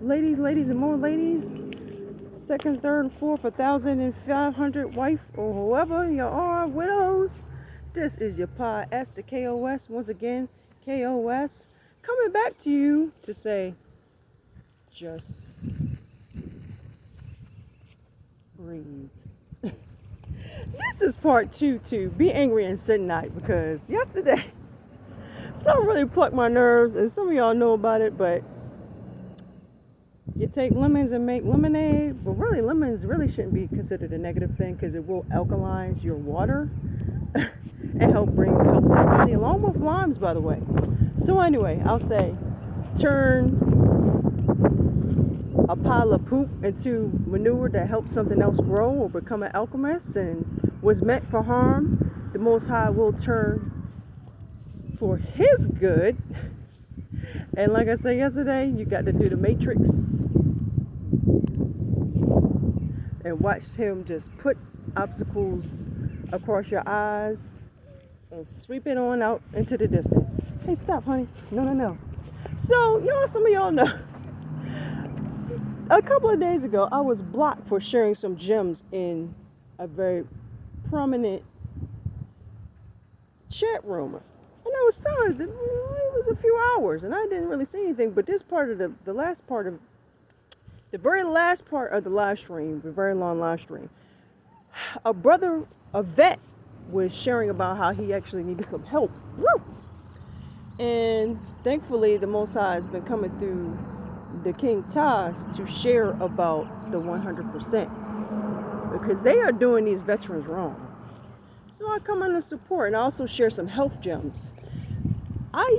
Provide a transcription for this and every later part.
ladies, and more ladies. Second, third, and fourth, 1,500 wife or whoever you are, widows. This is your podcast, the KOS. Once again, KOS coming back to you to say, just breathe. This is part two to Be Angry and Sit Night, because yesterday something really plucked my nerves, and some of y'all know about it, but you take lemons and make lemonade, but really lemons really shouldn't be considered a negative thing, because it will alkalize your water and help bring health to your body, along with limes, by the way. So anyway, I'll say turn a pile of poop into manure that helps something else grow or become an alchemist, and was meant for harm, the Most High will turn for his good. And like I said yesterday, you got to do the matrix and watch him just put obstacles across your eyes and sweep it on out into the distance. Hey, stop, honey. No. So, some of y'all know, a couple of days ago, I was blocked for sharing some gems in a very prominent chat room. And I was telling it was a few hours, and I didn't really see anything. But this part of the last part of the very last part of the live stream, the very long live stream, a vet, was sharing about how he actually needed some help. Woo! And thankfully, the Most High has been coming through the King Taz to share about the 100%, because they are doing these veterans wrong. So I come in to support, and I also share some health gems. I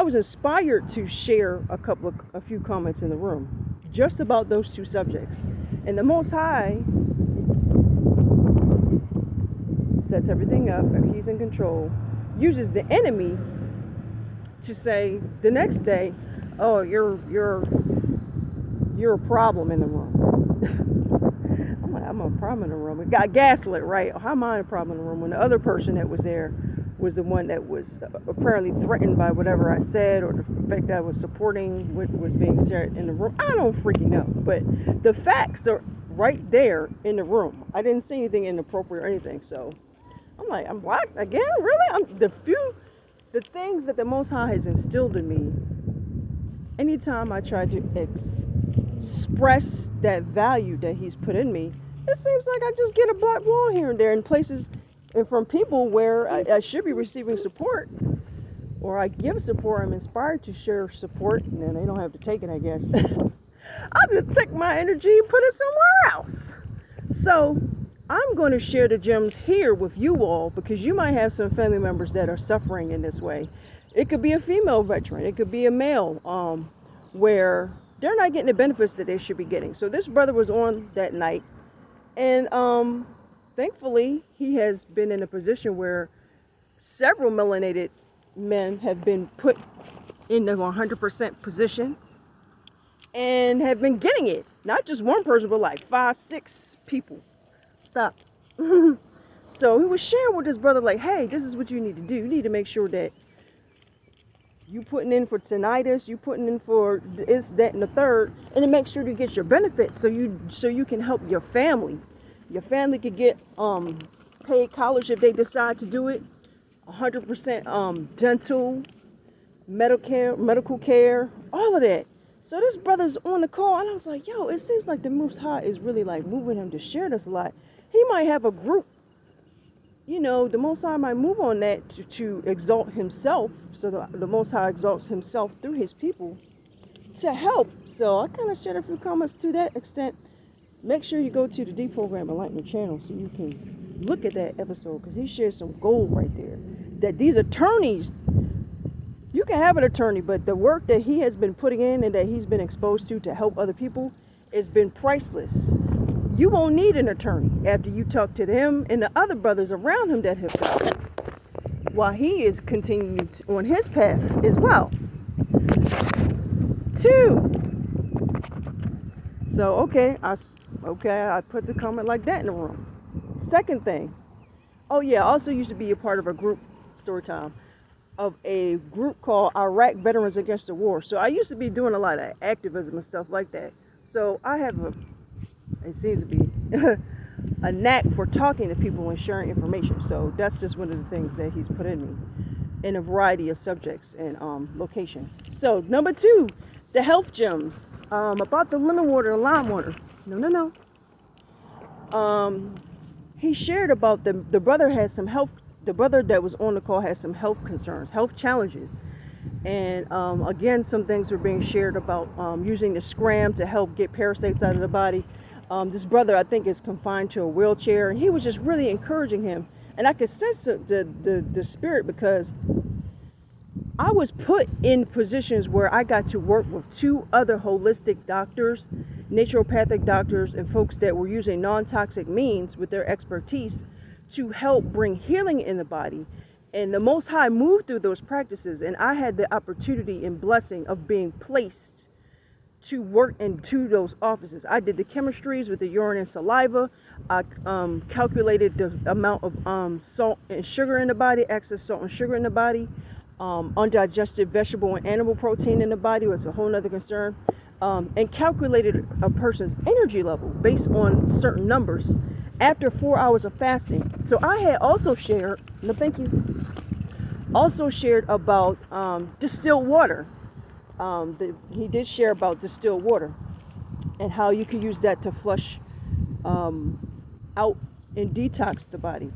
was inspired to share a few comments in the room just about those two subjects. And the Most High sets everything up, and he's in control, uses the enemy to say the next day, oh, you're a problem in the room. I'm a problem in the room. It got gaslit, right? How am I a problem in the room when the other person that was there was the one that was apparently threatened by whatever I said, or the fact that I was supporting what was being said in the room? I don't freaking know. But the facts are right there in the room. I didn't see anything inappropriate or anything. So I'm like, I'm blocked again? Really? The things that the Most High has instilled in me, anytime I try to express that value that he's put in me, it seems like I just get a black wall here and there in places and from people where I should be receiving support, or I give support. I'm inspired to share support, and then they don't have to take it, I guess. I'll just take my energy and put it somewhere else. So I'm going to share the gems here with you all, because you might have some family members that are suffering in this way. It could be a female veteran. It could be a male, where they're not getting the benefits that they should be getting. So this brother was on that night, and thankfully he has been in a position where several melanated men have been put in the 100% position and have been getting it. Not just one person, but like 5, 6 people. Stop. So he was sharing with his brother, like, hey, this is what you need to do. You need to make sure that you putting in for tinnitus, you putting in for this, that, and the third, and to make sure to get your benefits, so you can help your family. Your family could get paid college if they decide to do it, 100% dental, medical care, all of that. So this brother's on the call, and I was like, yo, it seems like the Most High is really like moving him to share this a lot. He might have a group. The Most High might move on that to exalt himself. So the Most High exalts himself through his people to help. So I kind of shared a few comments to that extent. Make sure you go to the Deprogram Enlightenment channel so you can look at that episode, because he shared some gold right there. That these attorneys, you can have an attorney, but the work that he has been putting in and that he's been exposed to help other people has been priceless. You won't need an attorney after you talk to him and the other brothers around him that have got it, while he is continuing on his path as well. 2. So, okay, I put the comment like that in the room. Second thing, oh yeah, I also used to be a part of a group story time. of a group called Iraq Veterans Against the War. So I used to be doing a lot of activism and stuff like that. So I have it seems to be a knack for talking to people and sharing information. So that's just one of the things that he's put in me in a variety of subjects and locations. So number 2, the health gems, about the lemon water and lime water. No. He shared about the brother had some health. The brother that was on the call had some health concerns, health challenges, and again, some things were being shared about using the scram to help get parasites out of the body. This brother, I think, is confined to a wheelchair, and he was just really encouraging him. And I could sense the spirit, because I was put in positions where I got to work with 2 other holistic doctors, naturopathic doctors, and folks that were using non-toxic means with their expertise to help bring healing in the body. And the Most High moved through those practices, and I had the opportunity and blessing of being placed to work into those offices. I did the chemistries with the urine and saliva. I calculated the amount of salt and sugar in the body, excess salt and sugar in the body, undigested vegetable and animal protein in the body, was a whole nother concern, and calculated a person's energy level based on certain numbers after 4 hours of fasting. So I had also shared, no thank you, also shared about distilled water. He did share about distilled water and how you can use that to flush out and detox the body.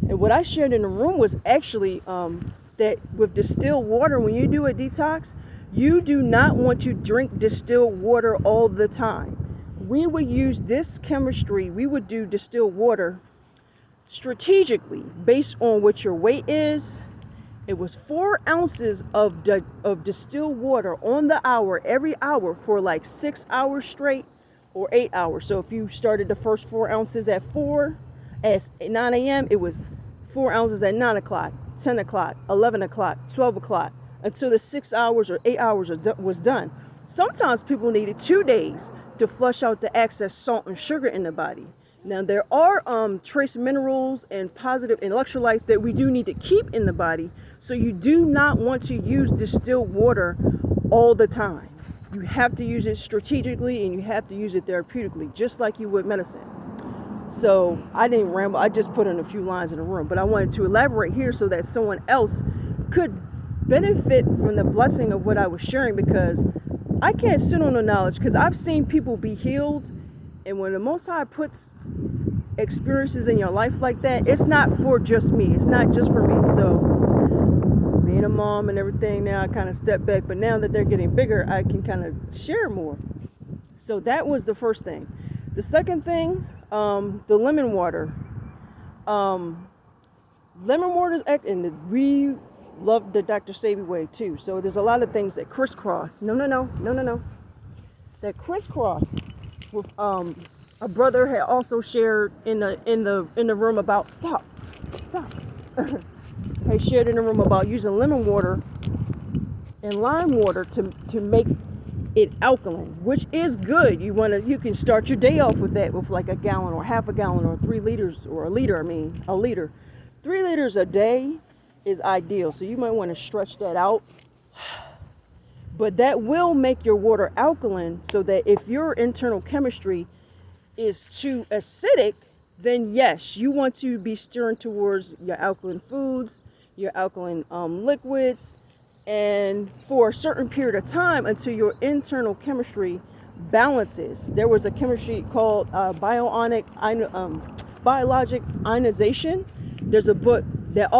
And what I shared in the room was actually that with distilled water, when you do a detox, you do not want to drink distilled water all the time. We would use this chemistry, we would do distilled water strategically based on what your weight is. It was 4 ounces of distilled water on the hour, every hour, for like 6 hours straight or 8 hours. So if you started the first 4 ounces at 9 a.m., it was 4 ounces at 9 o'clock, 10 o'clock, 11 o'clock, 12 o'clock, until the 6 hours or 8 hours was done. Sometimes people needed 2 days to flush out the excess salt and sugar in the body. Now, there are trace minerals and positive electrolytes that we do need to keep in the body. So you do not want to use distilled water all the time. You have to use it strategically, and you have to use it therapeutically, just like you would medicine. So I didn't ramble. I just put in a few lines in the room, but I wanted to elaborate here so that someone else could benefit from the blessing of what I was sharing, because I can't sit on the knowledge, because I've seen people be healed. And when the Most High puts experiences in your life like that, it's not for just me. It's not just for me. So being a mom and everything, now I kind of step back. But now that they're getting bigger, I can kind of share more. So that was the first thing. The second thing, the lemon water. Lemon water is, and we love the Dr. Sebi way too. So there's a lot of things that crisscross. No. That crisscross. With a brother had also shared in the room about stop. He shared in the room about using lemon water and lime water to make it alkaline, which is good. You can start your day off with that, with like a gallon or half a gallon or 3 liters or a liter. 3 liters a day is ideal. So you might want to stretch that out. But that will make your water alkaline, so that if your internal chemistry is too acidic, then yes, you want to be steering towards your alkaline foods, your alkaline liquids, and for a certain period of time until your internal chemistry balances. There was a chemistry called biologic ionization. There's a book that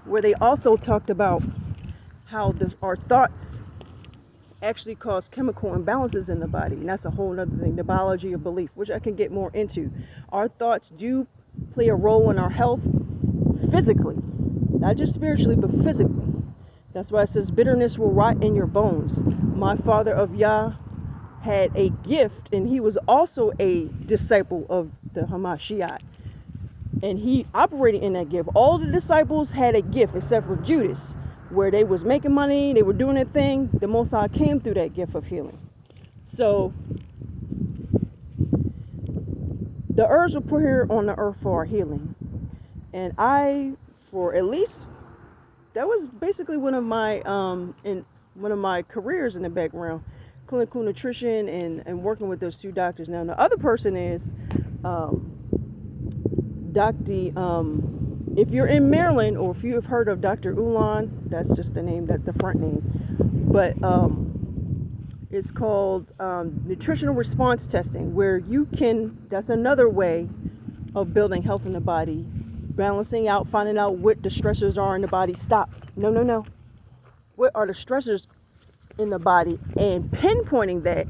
where they also talked about how our thoughts actually cause chemical imbalances in the body. And that's a whole other thing, the biology of belief, which I can get more into. Our thoughts do play a role in our health physically, not just spiritually, but physically. That's why it says bitterness will rot in your bones. My father of Yah had a gift, and he was also a disciple of the Hamashiach. And he operated in that gift. All the disciples had a gift except for Judas, where they was making money, they were doing their thing. The Most High came through that gift of healing. So the herbs were put here on the earth for our healing. And I, for at least that was basically one of my careers in the background, clinical nutrition and working with those two doctors. Now the other person is Dr. If you're in Maryland, or if you have heard of Dr. Ulan, that's just the name, that's the front name. But it's called nutritional response testing, where that's another way of building health in the body, balancing out, finding out what the stressors are in the body. Stop. No. What are the stressors in the body, and pinpointing that,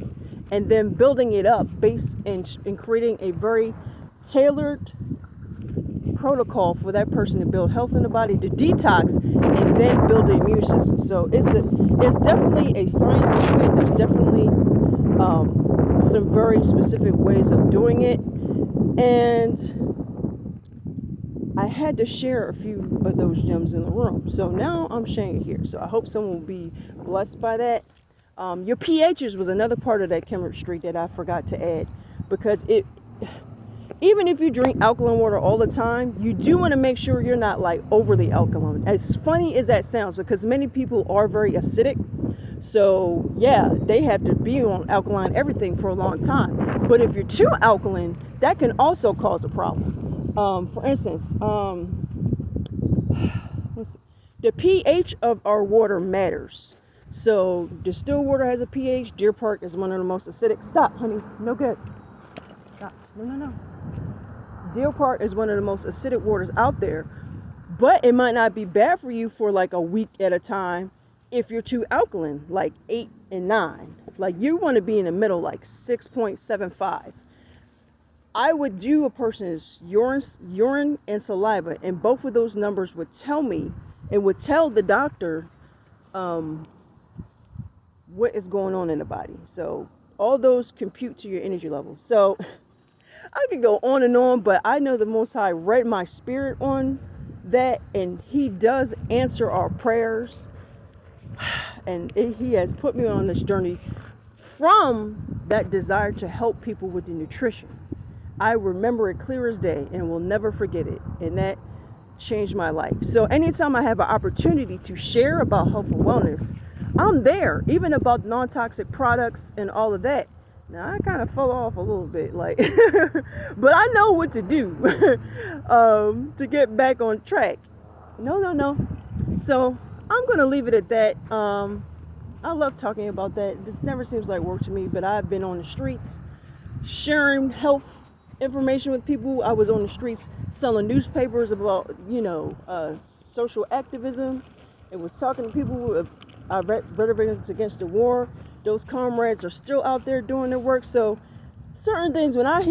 and then building it up based in creating a very tailored protocol for that person to build health in the body, to detox, and then build the immune system. So it's definitely a science to it. There's definitely some very specific ways of doing it, and I had to share a few of those gems in the room. So now I'm sharing it here. So I hope someone will be blessed by that. Your pHs was another part of that chemistry that I forgot to add, because even if you drink alkaline water all the time, you do want to make sure you're not like overly alkaline. As funny as that sounds, because many people are very acidic. So yeah, they have to be on alkaline everything for a long time. But if you're too alkaline, that can also cause a problem. For instance, the pH of our water matters. So distilled water has a pH. Deer Park is one of the most acidic. Stop, honey. No good. Stop. No. Deer Park is one of the most acidic waters out there, but it might not be bad for you for like a week at a time if you're too alkaline, like 8 and 9. Like you want to be in the middle, like 6.75. I would do a person's urine and saliva, and both of those numbers would tell me, and would tell the doctor what is going on in the body. So all those compute to your energy level. So I could go on and on, but I know the Most High read my spirit on that, and He does answer our prayers. And He has put me on this journey from that desire to help people with the nutrition. I remember it clear as day and will never forget it. And that changed my life. So anytime I have an opportunity to share about health and wellness, I'm there, even about non-toxic products and all of that. Now, I kind of fell off a little bit, like, but I know what to do to get back on track. No. So I'm going to leave it at that. I love talking about that. It never seems like work to me, but I've been on the streets sharing health information with people. I was on the streets selling newspapers about, social activism. It was talking to people who are veterans against the war. Those comrades are still out there doing their work. So certain things, when I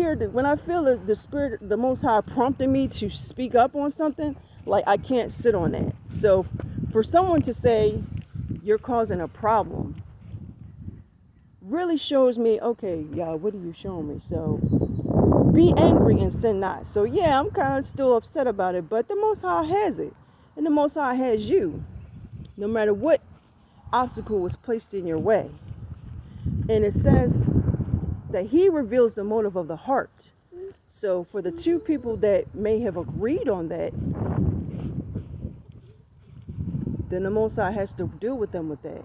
feel the Spirit, the Most High prompting me to speak up on something, like I can't sit on that. So for someone to say you're causing a problem really shows me, okay, y'all, what are you showing me? So be angry and sin not. So yeah, I'm kind of still upset about it, but the Most High has it, and the Most High has you, no matter what obstacle was placed in your way. And it says that He reveals the motive of the heart. So for the two people that may have agreed on that, then the Most High has to deal with them with that.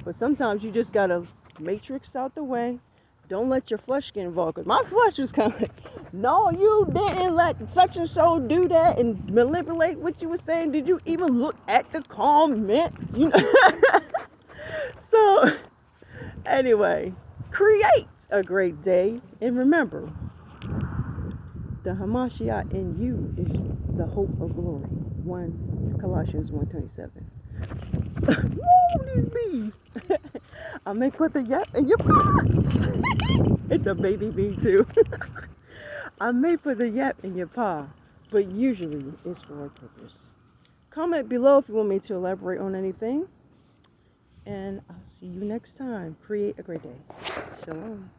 But sometimes you just gotta matrix out the way. Don't let your flesh get involved. Because my flesh was kind of like, no, you didn't let such and so do that and manipulate what you were saying. Did you even look at the comments? So anyway, create a great day, and remember, the Hamashiach in you is the hope of glory. Colossians 1:27. Woo, these bees! I may put the yap in your paw. It's a baby bee too. I may put the yap in your paw, but usually it's for a purpose. Comment below if you want me to elaborate on anything. And I'll see you next time. Create a great day. Shalom.